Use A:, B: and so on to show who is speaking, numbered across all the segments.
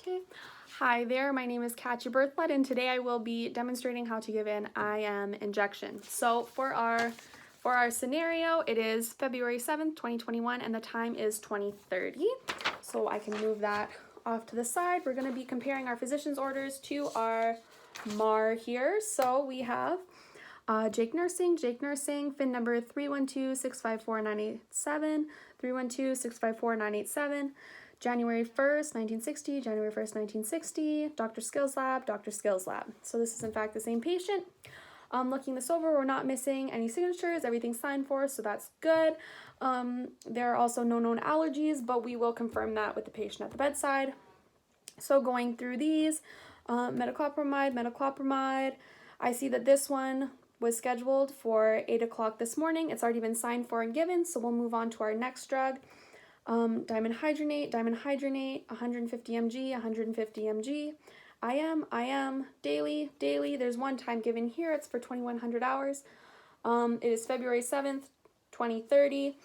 A: Okay. Hi there, my name is Katya Berthlet, and today I will be demonstrating how to give an IM injection. So for our scenario, it is February 7th, 2021, and the time is 20:30. So I can move that off to the side. We're going to be comparing our physician's orders to our MAR here. So we have Jake Nursing, FIN number 312-654-987, 312-654-987, January 1st, 1960, January 1st, 1960, Dr. Skills Lab, Dr. Skills Lab. So this is in fact the same patient. Looking this over, we're not missing any signatures, everything's signed for, so that's good. There are also no known allergies, but we will confirm that with the patient at the bedside. So going through these, metoclopramide, I see that this one was scheduled for 8 o'clock this morning. It's already been signed for and given, so we'll move on to our next drug. Diamond hydronate, 150 mg, 150 mg. IM, daily. There's one time given here. It's for 2100 hours. It is February 7th, 2030,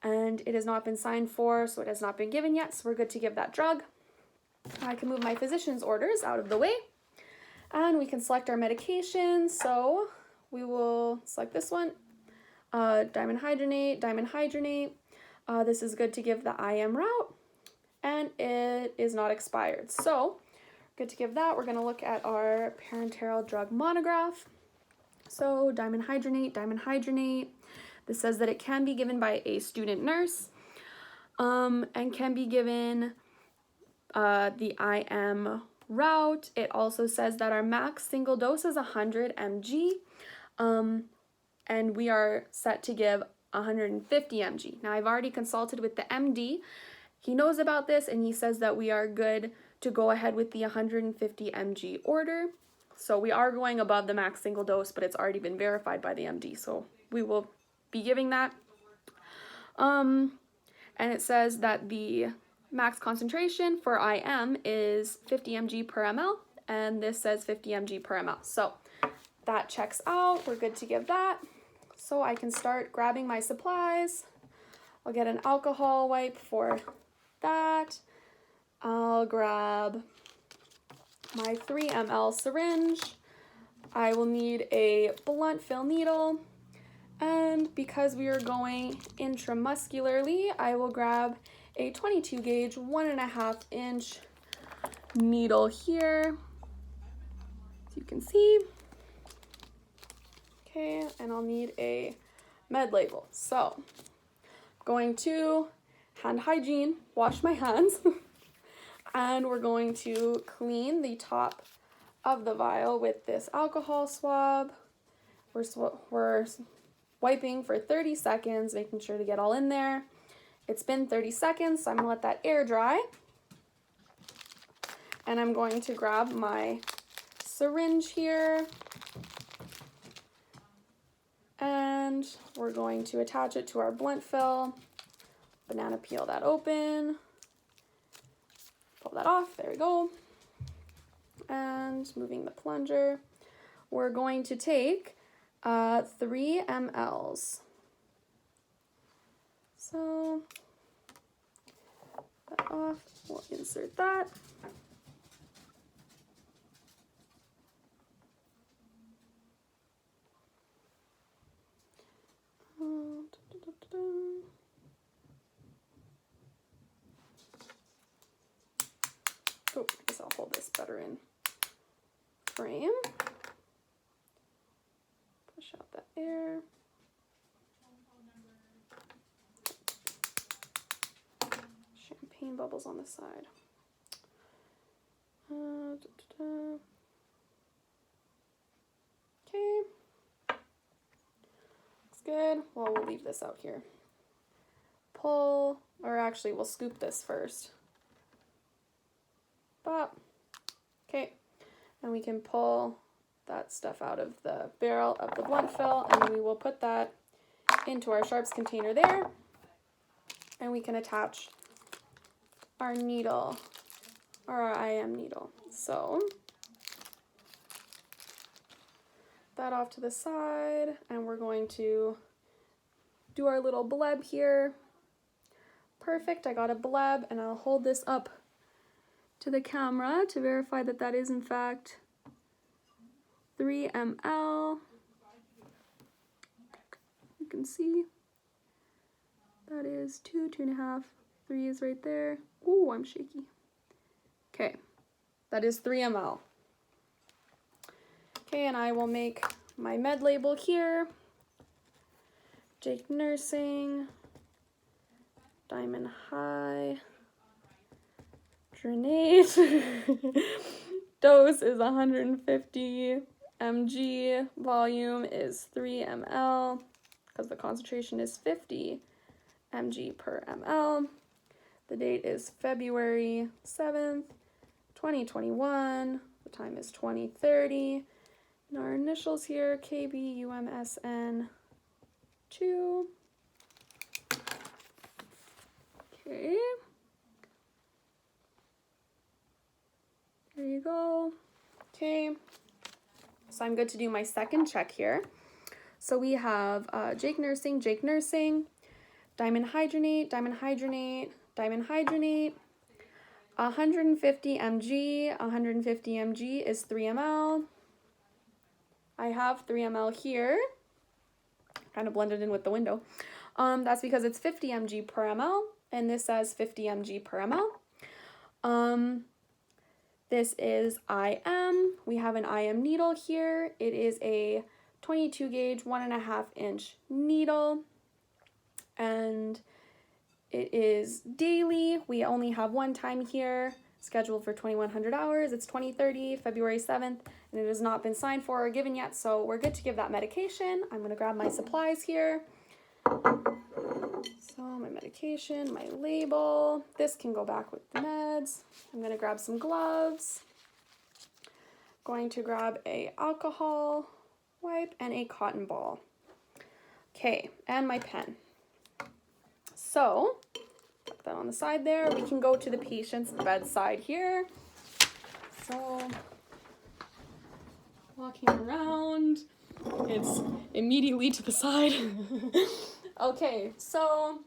A: and it has not been signed for, so it has not been given yet, so we're good to give that drug. I can move my physician's orders out of the way, and we can select our medication. So we will select this one, diamond hydronate. This is good to give the IM route, and it is not expired. So good to give that. We're going to look at our parenteral drug monograph. So diamond hydronate. This says that it can be given by a student nurse, and can be given the IM route. It also says that our max single dose is 100 mg, and we are set to give 150 mg. Now I've already consulted with the MD. He knows about this, and he says that we are good to go ahead with the 150 mg order. So we are going above the max single dose, but it's already been verified by the MD, so we will be giving that. And it says that the max concentration for IM is 50 mg per ml, and this says 50 mg per ml. So that checks out. We're good to give that. So I can start grabbing my supplies. I'll get an alcohol wipe for that. I'll grab my 3 ml syringe. I will need a blunt fill needle. And because we are going intramuscularly, I will grab a 22 gauge, 1.5 inch needle here, as you can see. Okay, and I'll need a med label. So, going to hand hygiene, wash my hands, and we're going to clean the top of the vial with this alcohol swab. We're wiping for 30 seconds, making sure to get all in there. It's been 30 seconds, so I'm gonna let that air dry. And I'm going to grab my syringe here, and we're going to attach it to our blunt fill. Banana peel that open, pull that off, there we go. And moving the plunger, we're going to take 3 mLs. So that off, we'll insert that. Oh, I guess I'll hold this better in frame. Push out that air. Champagne bubbles on the side. Okay. Looks good. Well, we'll leave this out here. Pull, or actually we'll scoop this first. Pop. Okay. And we can pull that stuff out of the barrel of the blunt fill, and we will put that into our sharps container there, and we can attach our needle, or our IM needle. So that off to the side, and we're going to do our little bleb here. Perfect, I got a bleb, and I'll hold this up to the camera to verify that that is in fact 3 ml. You can see that is 2, 2.5, 3 is right there. Ooh, I'm shaky. Okay, that is 3 ml. Okay, and I will make my med label here. Jake Nursing, Diamond High, Drenate. Dose is 150 mg, volume is 3 ml, because the concentration is 50 mg per ml. The date is February 7th, 2021. The time is 20:30. And our initials here, KBUMSN 2. Okay. There you go. Okay. So I'm good to do my second check here. So we have Jake Nursing, Diamond Hydronate, Diamond Hydronate, Diamond Hydronate, 150 mg, 150 mg is 3 ml. I have 3 ml here, kind of blended in with the window. That's because it's 50 mg per ml, and this says 50 mg per ml. This is IM. We have an IM needle here. It is a 22 gauge, 1.5 inch needle, and it is daily. We only have one time here, scheduled for 2100 hours. It's 20:30, February 7th, and it has not been signed for or given yet, so we're good to give that medication. I'm gonna grab my supplies here. So my medication, my label, this can go back with the meds. I'm gonna grab some gloves. Going to grab a alcohol wipe and a cotton ball. Okay, and my pen. So, put that on the side there. We can go to the patient's bedside here. So, walking around, it's immediately to the side. Okay, so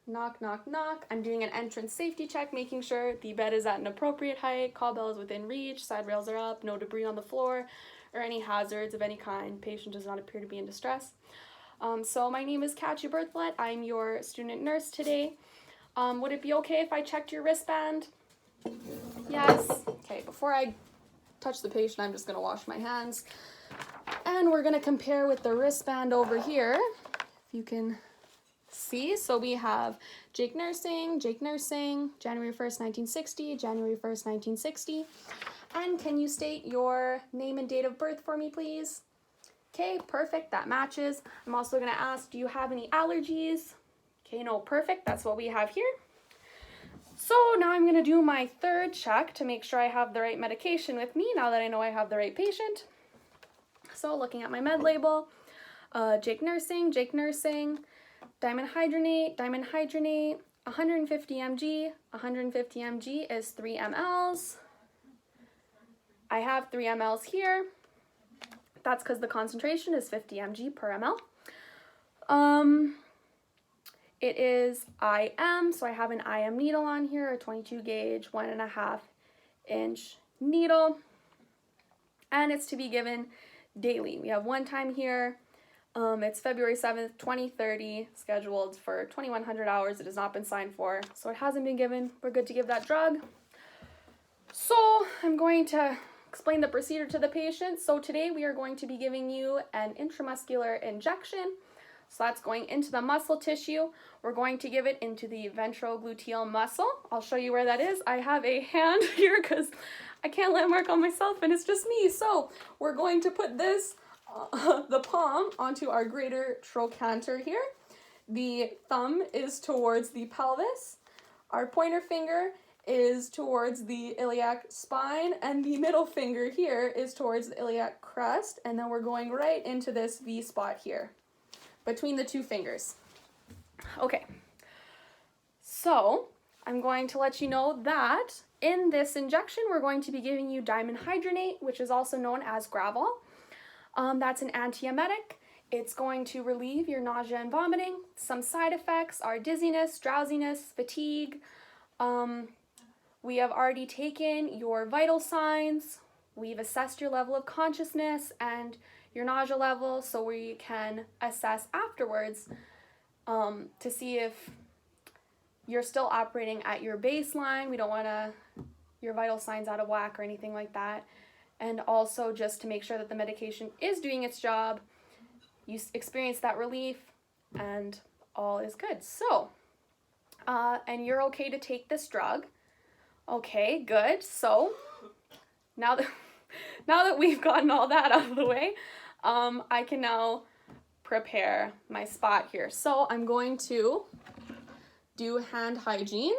A: knock, knock, knock. I'm doing an entrance safety check, making sure the bed is at an appropriate height, call bell is within reach, side rails are up, no debris on the floor, or any hazards of any kind. Patient does not appear to be in distress. So my name is Katya Berthlet. I'm your student nurse today. Would it be okay if I checked your wristband? Yes. Okay, before I touch the patient, I'm just going to wash my hands. And we're going to compare with the wristband over here. If you can see, so we have Jake Nursing, January 1st, 1960, January 1st, 1960. And can you state your name and date of birth for me, please? Okay, perfect, that matches. I'm also gonna ask, do you have any allergies? Okay, no, perfect, that's what we have here. So now I'm gonna do my third check to make sure I have the right medication with me now that I know I have the right patient. So looking at my med label, Jake Nursing, Diamond Hydronate, 150 mg, 150 mg is 3 mLs. I have 3 mLs here. That's because the concentration is 50 mg per ml. It is IM, so I have an IM needle on here, a 22 gauge, 1.5 inch needle, and it's to be given daily. We have one time here. It's February 7th, 2030, scheduled for 2100 hours. It has not been signed for, so it hasn't been given. We're good to give that drug. So I'm going to explain the procedure to the patient. So today we are going to be giving you an intramuscular injection. So that's going into the muscle tissue. We're going to give it into the ventrogluteal muscle. I'll show you where that is. I have a hand here because I can't landmark on myself and it's just me. So we're going to put this, the palm, onto our greater trochanter here. The thumb is towards the pelvis. Our pointer finger is towards the iliac spine, and the middle finger here is towards the iliac crest, and then we're going right into this V spot here between the two fingers. Okay, so I'm going to let you know that in this injection we're going to be giving you Diamond Hydronate, which is also known as Gravol. That's an antiemetic. It's going to relieve your nausea and vomiting. Some side effects are dizziness, drowsiness, fatigue, We have already taken your vital signs. We've assessed your level of consciousness and your nausea level, so we can assess afterwards to see if you're still operating at your baseline. We don't want your vital signs out of whack or anything like that. And also just to make sure that the medication is doing its job, you experience that relief, and all is good. So, and you're okay to take this drug. Okay, good. So, now that we've gotten all that out of the way, I can now prepare my spot here. So I'm going to do hand hygiene.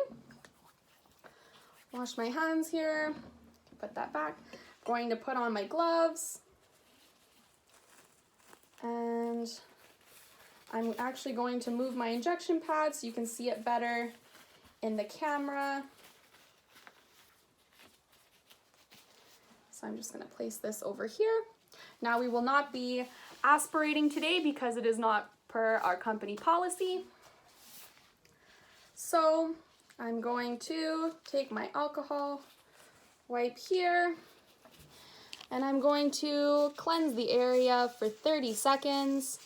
A: Wash my hands here, put that back. Going to put on my gloves. And I'm actually going to move my injection pad so you can see it better in the camera. So I'm just going to place this over here. Now we will not be aspirating today because it is not per our company policy. So I'm going to take my alcohol wipe here, and I'm going to cleanse the area for 30 seconds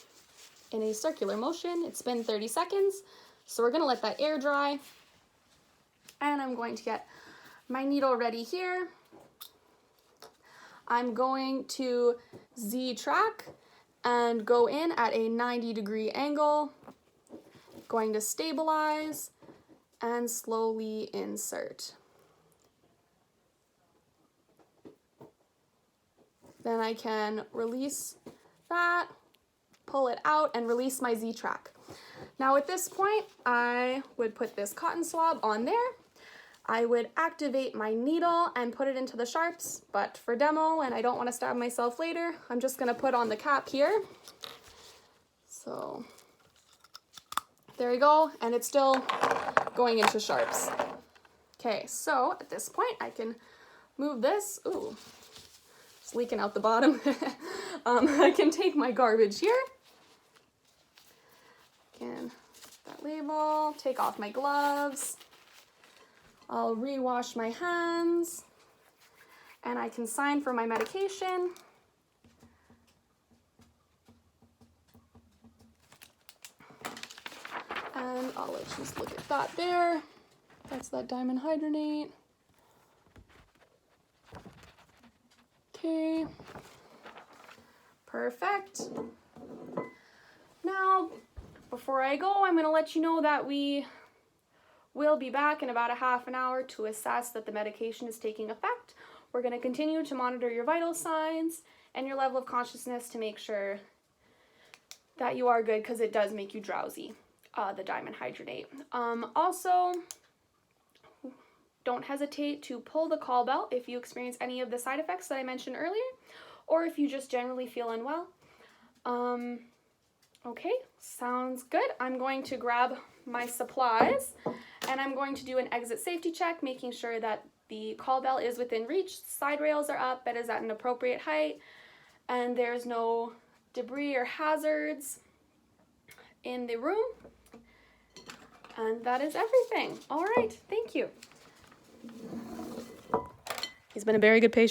A: in a circular motion. It's been 30 seconds, so we're going to let that air dry. And I'm going to get my needle ready here. I'm going to Z-track and go in at a 90-degree angle. Going to stabilize and slowly insert. Then I can release that, pull it out, and release my Z-track. Now at this point, I would put this cotton swab on there. I would activate my needle and put it into the sharps, but for demo, and I don't want to stab myself later, I'm just going to put on the cap here. So there you go, and it's still going into sharps. Okay, so at this point, I can move this. Ooh, it's leaking out the bottom. I can take my garbage here. Again, that label, take off my gloves. I'll rewash my hands, and I can sign for my medication. And I'll just look at that there. That's that diamond hydronate. Okay, perfect. Now, before I go, I'm gonna let you know that we will be back in about a half an hour to assess that the medication is taking effect. We're gonna continue to monitor your vital signs and your level of consciousness to make sure that you are good, because it does make you drowsy, the diamond hydronate. Also, don't hesitate to pull the call bell if you experience any of the side effects that I mentioned earlier, or if you just generally feel unwell. Okay, sounds good. I'm going to grab my supplies, and I'm going to do an exit safety check, making sure that the call bell is within reach, side rails are up, bed is at an appropriate height, and there's no debris or hazards in the room. And that is everything. All right, thank you. He's been a very good patient.